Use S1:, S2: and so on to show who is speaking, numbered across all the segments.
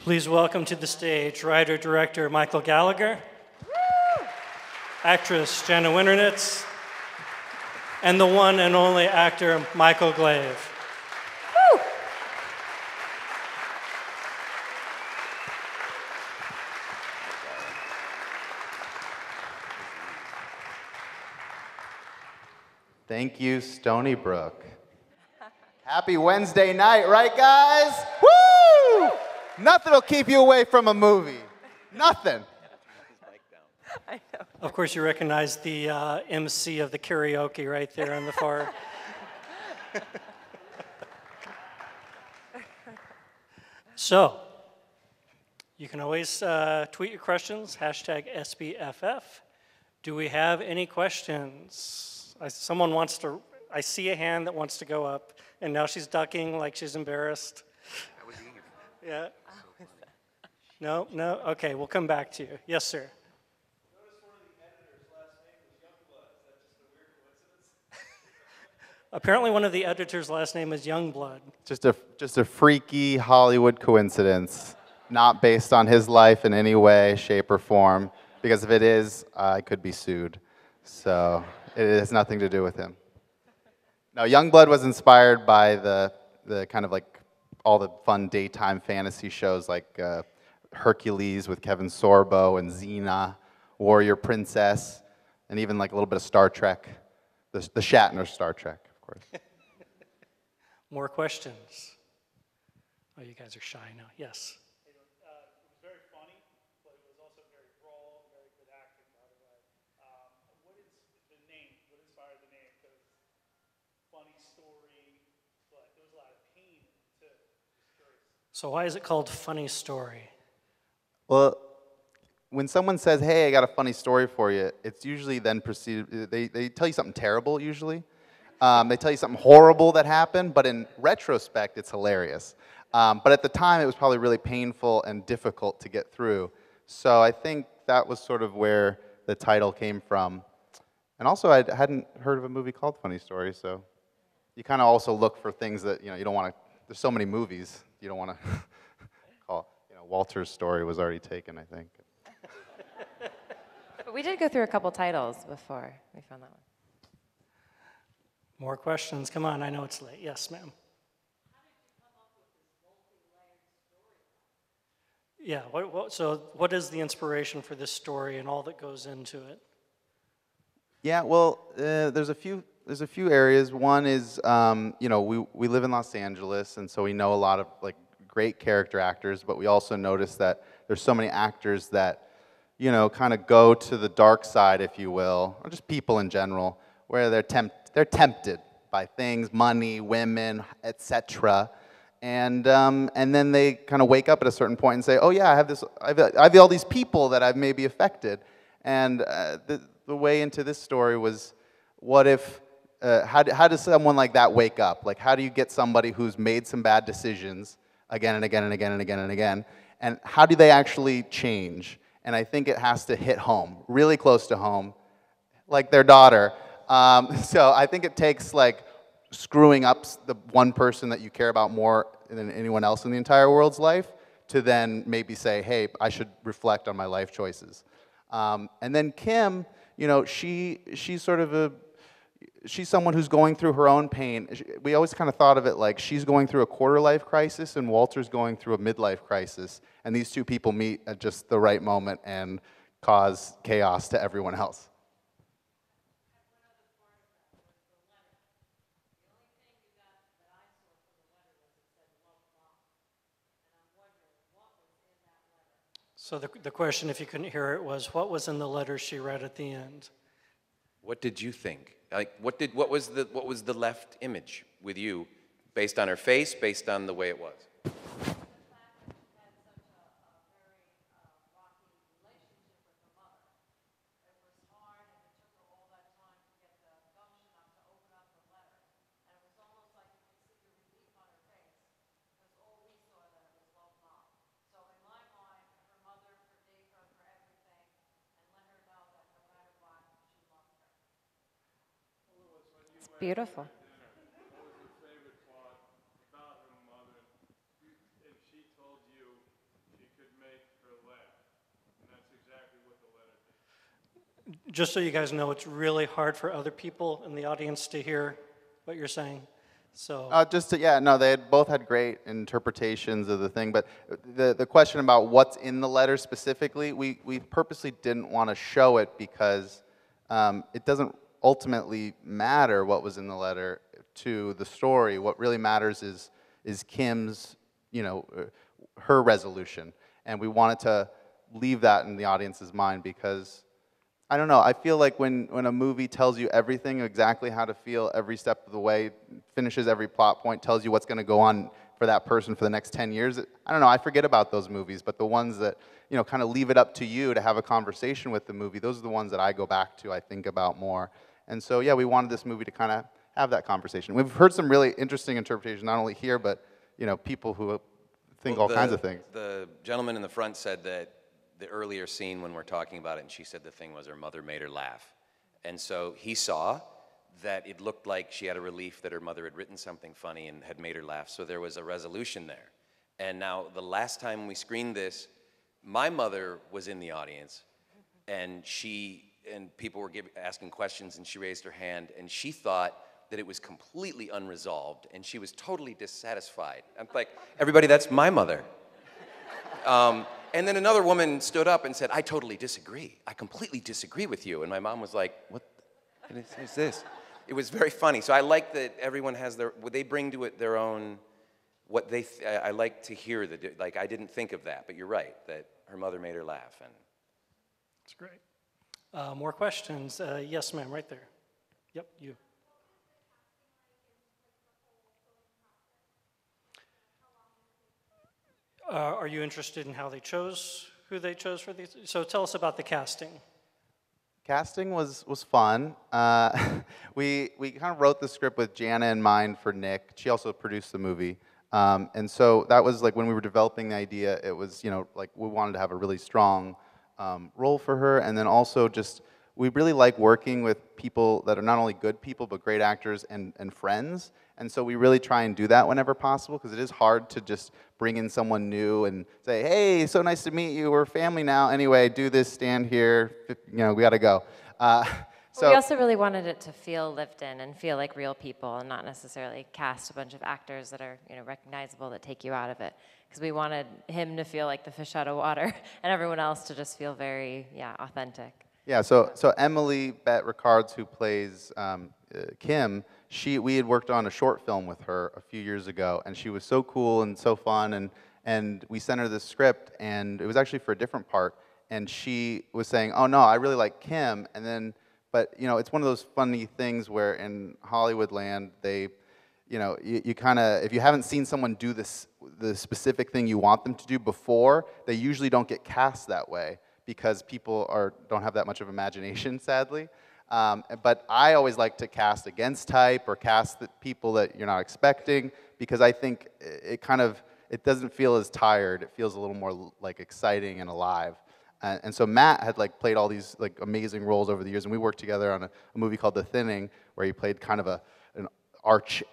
S1: Please welcome to the stage writer-director Michael Gallagher, actress Jana Winternitz, and the one and only actor Michael Glaive. Woo!
S2: Thank you, Stony Brook. Happy Wednesday night, right, guys? Woo! Nothing will keep you away from a movie. Nothing.
S3: I know.
S1: Of course, you recognize the MC of the karaoke right there on the far. So, you can always tweet your questions, hashtag SBFF. Do we have any questions? Someone wants to, I see a hand that wants to go up, and now she's ducking like she's embarrassed.
S4: That was Eve.
S1: Yeah. No, no? Okay, we'll come back to you. Yes, sir. Apparently one of the editor's last name is Youngblood.
S2: Just a freaky Hollywood coincidence, not based on his life in any way, shape, or form, because if it is, I could be sued. So it has nothing to do with him. No, Youngblood was inspired by the kind of like all the fun daytime fantasy shows like Hercules with Kevin Sorbo and Xena, Warrior Princess, and even like a little bit of Star Trek, the Shatner Star Trek, of course.
S1: More questions? Oh, you guys are shy now. Yes.
S5: It was very funny, but it was also very raw, very good acting, by the way. What is the name? What inspired the name? Because funny story, but there was a lot of pain in it too. Just curious.
S1: So why is it called Funny Story?
S2: Well, when someone says, hey, I got a funny story for you, it's usually then preceded, they tell you something terrible, usually. They tell you something horrible that happened, but in retrospect, it's hilarious. But at the time, it was probably really painful and difficult to get through. So I think that was sort of where the title came from. And also, I hadn't heard of a movie called Funny Story, so you kind of also look for things that, you don't want to, there's so many movies, you don't want to call, Walter's Story was already taken, I think.
S3: But we did go through a couple titles before we found that one.
S1: More questions? Come on, I know it's late. Yes, ma'am. Yeah, so what is the inspiration for this story and all that goes into it?
S2: Yeah, well, there's a few areas. One is, we live in Los Angeles, and so we know a lot of like great character actors, but we also notice that there's so many actors that, kind of go to the dark side, if you will, or just people in general, where they're tempted by things, money, women, etc. And then they kind of wake up at a certain point and say, oh yeah, I have all these people that I've maybe affected. And the way into this story was, what if, how does someone like that wake up? Like, how do you get somebody who's made some bad decisions again and again and again and again and again, and how do they actually change? And I think it has to hit home, really close to home, like their daughter. So I think it takes like screwing up the one person that you care about more than anyone else in the entire world's life to then maybe say, hey, I should reflect on my life choices. And then Kim, she's sort of she's someone who's going through her own pain. We always kind of thought of it like she's going through a quarter-life crisis and Walter's going through a midlife crisis. And these two people meet at just the right moment and cause chaos to everyone else.
S1: So the question, if you couldn't hear it, was what was in the letter she read at the end?
S4: What did you think? Like, what was the left image with you, based on her face, based on the way it was?
S3: Beautiful.
S5: What was your favorite part about her mother? If she told you she
S1: Just so you guys know, it's really hard for other people in the audience to hear what you're saying. So
S2: Yeah, no, they both had great interpretations of the thing, but the question about what's in the letter specifically, we purposely didn't want to show it because it doesn't ultimately matter what was in the letter to the story. What really matters is Kim's, her resolution, and we wanted to leave that in the audience's mind because I don't know. I feel like when a movie tells you everything, exactly how to feel every step of the way, finishes every plot point, tells you what's going to go on for that person for the next 10 years, I don't know, I forget about those movies. But the ones that, kind of leave it up to you to have a conversation with the movie, those are the ones that I go back to, I think about more. And so, yeah, we wanted this movie to kind of have that conversation. We've heard some really interesting interpretations, not only here, but, people who think all kinds of things.
S4: The gentleman in the front said that the earlier scene when we're talking about it, and she said the thing was her mother made her laugh. And so he saw that it looked like she had a relief that her mother had written something funny and had made her laugh, so there was a resolution there. And now, the last time we screened this, my mother was in the audience, and people were asking questions, and she raised her hand, and she thought that it was completely unresolved, and she was totally dissatisfied. I'm like, everybody, that's my mother. And then another woman stood up and said, I totally disagree. I completely disagree with you. And my mom was like, what is this? It was very funny. So I like that everyone has they bring to it their own, I like to hear, I didn't think of that, but you're right, that her mother made her laugh. And
S1: that's great. More questions? Yes, ma'am, right there. Yep, you. Are you interested in who they chose for these? So tell us about the casting.
S2: Casting was fun. We kind of wrote the script with Jana in mind for Nick. She also produced the movie. And so that was like when we were developing the idea, it was, like we wanted to have a really strong role for her. And then also just, we really like working with people that are not only good people, but great actors and friends. And so we really try and do that whenever possible, because it is hard to just bring in someone new and say, hey, so nice to meet you, we're family now. Anyway, do this, stand here, we gotta go.
S3: We also really wanted it to feel lived in and feel like real people and not necessarily cast a bunch of actors that are recognizable that take you out of it. Because we wanted him to feel like the fish out of water and everyone else to just feel very, authentic.
S2: Yeah, so Emily Bett Ricards, who plays Kim, we had worked on a short film with her a few years ago, and she was so cool and so fun, and we sent her this script, and it was actually for a different part, and she was saying, oh no, I really like Kim, and then, but it's one of those funny things where in Hollywood land, they, you kind of, if you haven't seen someone do the specific thing you want them to do before, they usually don't get cast that way, because people don't have that much of imagination, sadly. But I always like to cast against type or cast the people that you're not expecting, because I think it doesn't feel as tired. It feels a little more like exciting and alive. And so Matt had played all these amazing roles over the years, and we worked together on a movie called The Thinning, where he played kind of an arch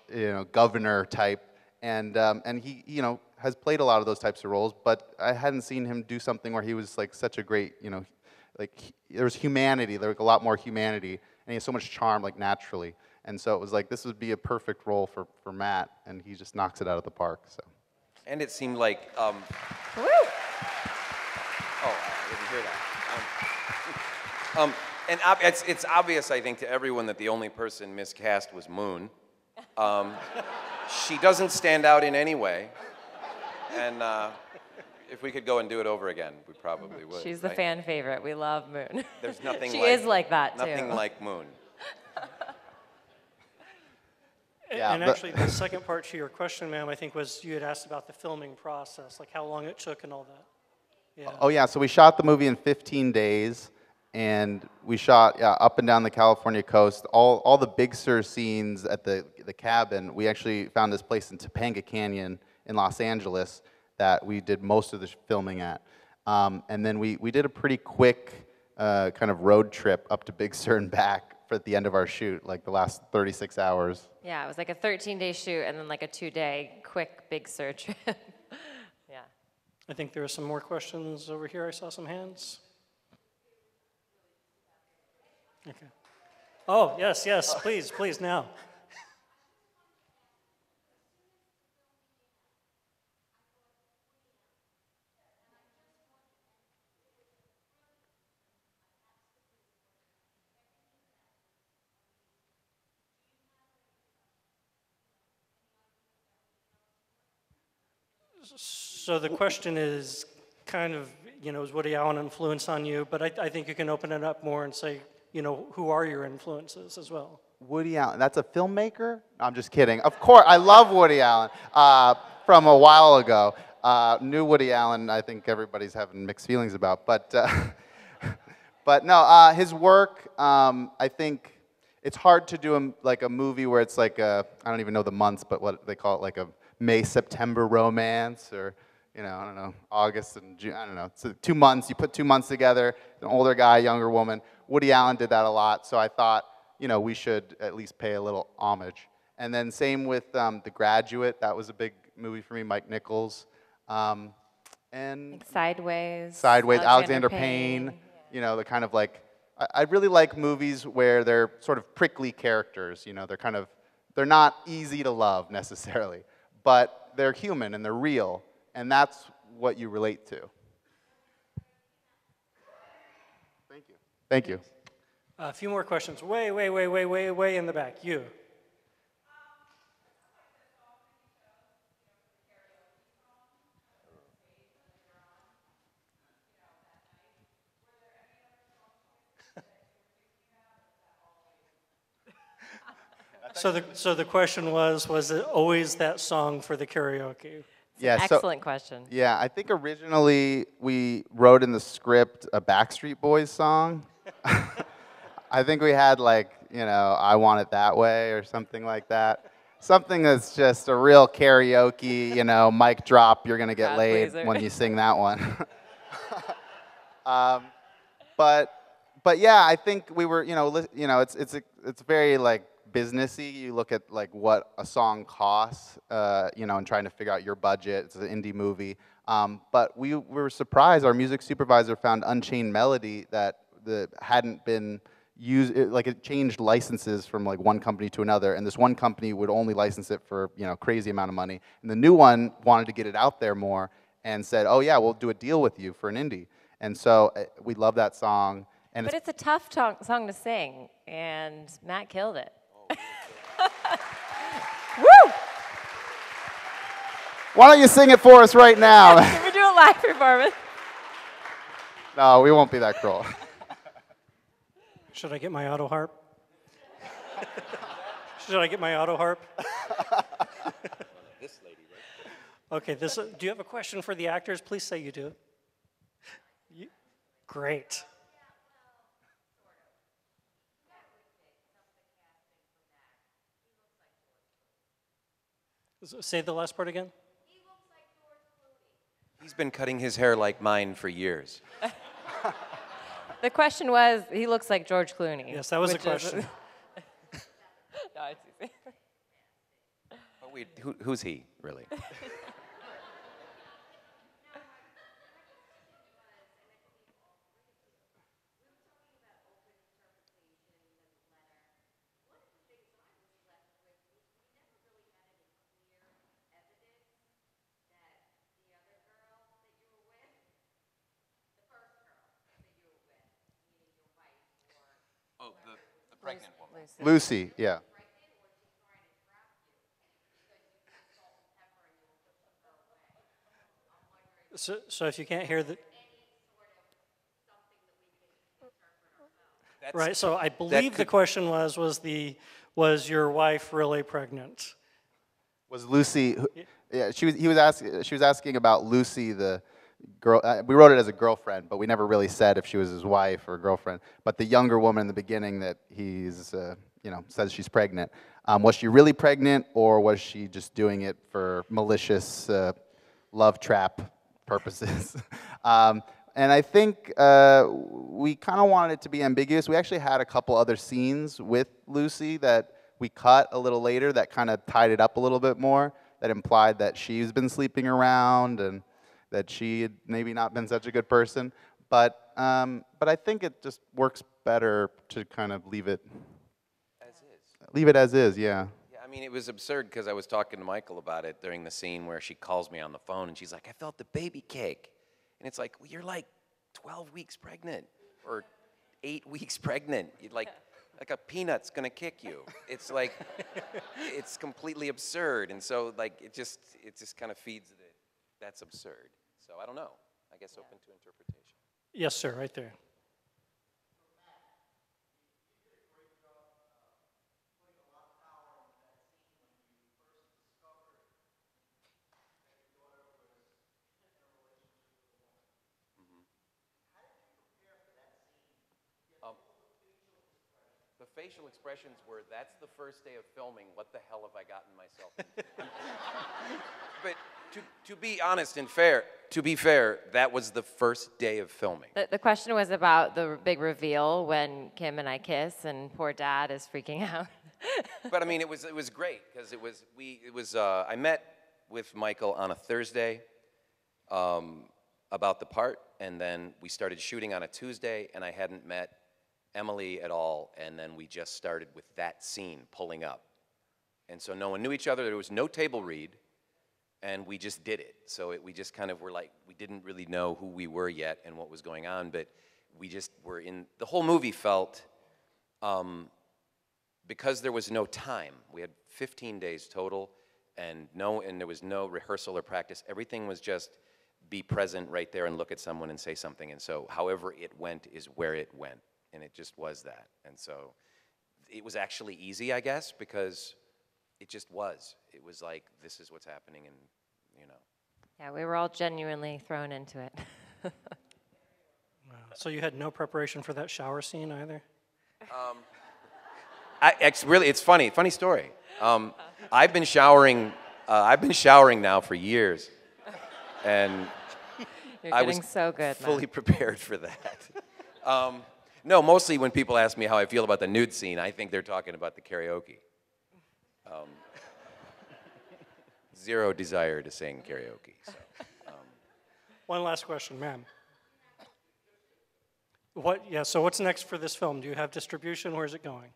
S2: governor type, and he has played a lot of those types of roles, but I hadn't seen him do something where he was such a great, there was humanity, there was a lot more humanity, and he has so much charm naturally. And so it was this would be a perfect role for Matt, and he just knocks it out of the park. So.
S4: And it seemed like,
S3: Woo!
S4: Oh, I didn't hear that. And it's obvious, I think, to everyone that the only person miscast was Moon. She doesn't stand out in any way. And if we could go and do it over again, we probably would.
S3: She's the fan favorite. We love Moon.
S4: There's nothing
S3: she is like that, too.
S4: Nothing like Moon.
S2: Yeah,
S1: and actually, the second part to your question, ma'am, I think was you had asked about the filming process, how long it took and all that. Yeah.
S2: Oh yeah, so we shot the movie in 15 days, and we shot up and down the California coast. All the Big Sur scenes at the cabin, we actually found this place in Topanga Canyon in Los Angeles that we did most of the filming at. And then we did a pretty quick kind of road trip up to Big Sur and back for the end of our shoot, the last 36 hours.
S3: Yeah, it was a 13-day shoot and then a 2-day quick Big Sur trip. Yeah.
S1: I think there are some more questions over here. I saw some hands. Okay. Oh, yes, yes, please, please, now. So the question is kind of, is Woody Allen influence on you? But I think you can open it up more and say, who are your influences as well?
S2: Woody Allen, that's a filmmaker? I'm just kidding. Of course, I love Woody Allen from a while ago. New Woody Allen, I think everybody's having mixed feelings about. But, but no, his work, I think it's hard to do like a movie where it's like I don't even know the months, but what they call it, like a May-September romance, or I don't know, August and June, I don't know. So 2 months, you put 2 months together, an older guy, younger woman. Woody Allen did that a lot, so I thought, we should at least pay a little homage. And then same with The Graduate, that was a big movie for me, Mike Nichols. And
S3: Like Sideways.
S2: Alexander Payne, the kind of like, I really like movies where they're sort of prickly characters, they're not easy to love necessarily, but they're human and they're real, and that's what you relate to. Thank you. Thank you.
S1: A few more questions. Way in the back. You. So the question was it always that song for the karaoke?
S2: Yeah,
S3: excellent question.
S2: Yeah, I think originally we wrote in the script a Backstreet Boys song. I think we had like, I Want It That Way or something like that. Something that's just a real karaoke, mic drop, you're gonna get laid when you sing that one. But yeah, I think we were, it's very like businessy. You look at like what a song costs, and trying to figure out your budget. It's an indie movie. But we were surprised. Our music supervisor found Unchained Melody that hadn't been used. It changed licenses from like one company to another, and this one company would only license it for crazy amount of money. And the new one wanted to get it out there more and said, "Oh yeah, we'll do a deal with you for an indie." And so we love that song. And
S3: but it's a tough song to sing, and Matt killed it. Woo!
S2: Why don't you sing it for us right now?
S3: Can we do a live performance?
S2: No, we won't be that cruel.
S1: Should I get my auto harp? Should I get my auto harp?
S4: This lady, right?
S1: Okay, do you have a question for the actors? Please say you do. Great. Say the last part again.
S4: He's been cutting his hair like mine for years.
S3: The question was, he looks like George Clooney.
S1: Yes, that was the question.
S3: No, it's easy.
S4: Oh, wait, who's he, really? Oh, the pregnant woman.
S2: Lucy, yeah.
S1: So if you can't hear the... Right, so I believe the question was your wife really pregnant?
S2: Was Lucy? Yeah, she was asking about Lucy, the girl. We wrote it as a girlfriend, but we never really said if she was his wife or girlfriend. But the younger woman in the beginning that he's, says she's pregnant. Was she really pregnant, or was she just doing it for malicious love trap purposes? And I think we kind of wanted it to be ambiguous. We actually had a couple other scenes with Lucy that we cut a little later that kind of tied it up a little bit more, that implied that she's been sleeping around and that she had maybe not been such a good person. But I think it just works better to kind of leave it
S4: As is.
S2: leave it as is? Yeah.
S4: Yeah, I mean, it was absurd because I was talking to Michael about it during the scene where she calls me on the phone and she's like, I felt the baby kick. And it's like, well, you're like 12 weeks pregnant or 8 weeks pregnant. You'd like a peanut's gonna kick you. It's like, it's completely absurd. And so like, it just kind of feeds it. That's absurd. So I don't know. I guess open to interpretation.
S1: Yes, sir, right there.
S4: The facial expressions were, that's the first day of filming, what the hell have I gotten myself into? But to be honest and fair, to be fair, that was the first day of filming.
S3: The question was about the big reveal when Kim and I kiss, and poor Dad is freaking out.
S4: But I mean, it was great, because I met with Michael on a Thursday about the part, and then we started shooting on a Tuesday, and I hadn't met Emily at all, and then we just started with that scene pulling up. And so no one knew each other, there was no table read, and we just did it. So we just kind of were like, we didn't really know who we were yet and what was going on, but we just were in, the whole movie felt, because there was no time, we had 15 days total, and there was no rehearsal or practice, everything was just be present right there and look at someone and say something, and so however it went is where it went. And it just was that. And so it was actually easy, I guess, because it just was. It was like, this is what's happening, and, you know.
S3: Yeah, we were all genuinely thrown into it.
S1: Wow. So you had no preparation for that shower scene either?
S4: It's funny story. I've been showering now for years, and
S3: You're
S4: I
S3: getting
S4: was
S3: so good,
S4: fully
S3: Matt.
S4: prepared for that. No, mostly when people ask me how I feel about the nude scene, I think they're talking about the karaoke. Zero desire to sing karaoke. So,
S1: One last question, ma'am. So what's next for this film? Do you have distribution? Where's it going?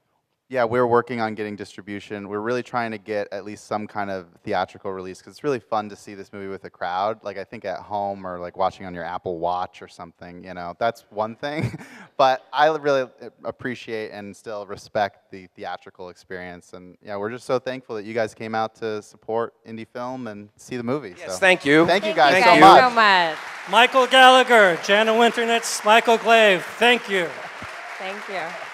S2: Yeah, we're working on getting distribution. We're really trying to get at least some kind of theatrical release because it's really fun to see this movie with a crowd. Like I think at home or like watching on your Apple Watch or something, you know, that's one thing. But I really appreciate and still respect the theatrical experience. And yeah, we're just so thankful that you guys came out to support indie film and see the movie.
S4: yes,
S2: so
S4: thank you.
S2: thank you guys
S3: Thank
S2: so
S3: you
S2: much.
S3: so much.
S1: Michael Gallagher, Jana Winternitz, Michael Glaive, thank you.
S3: Thank you.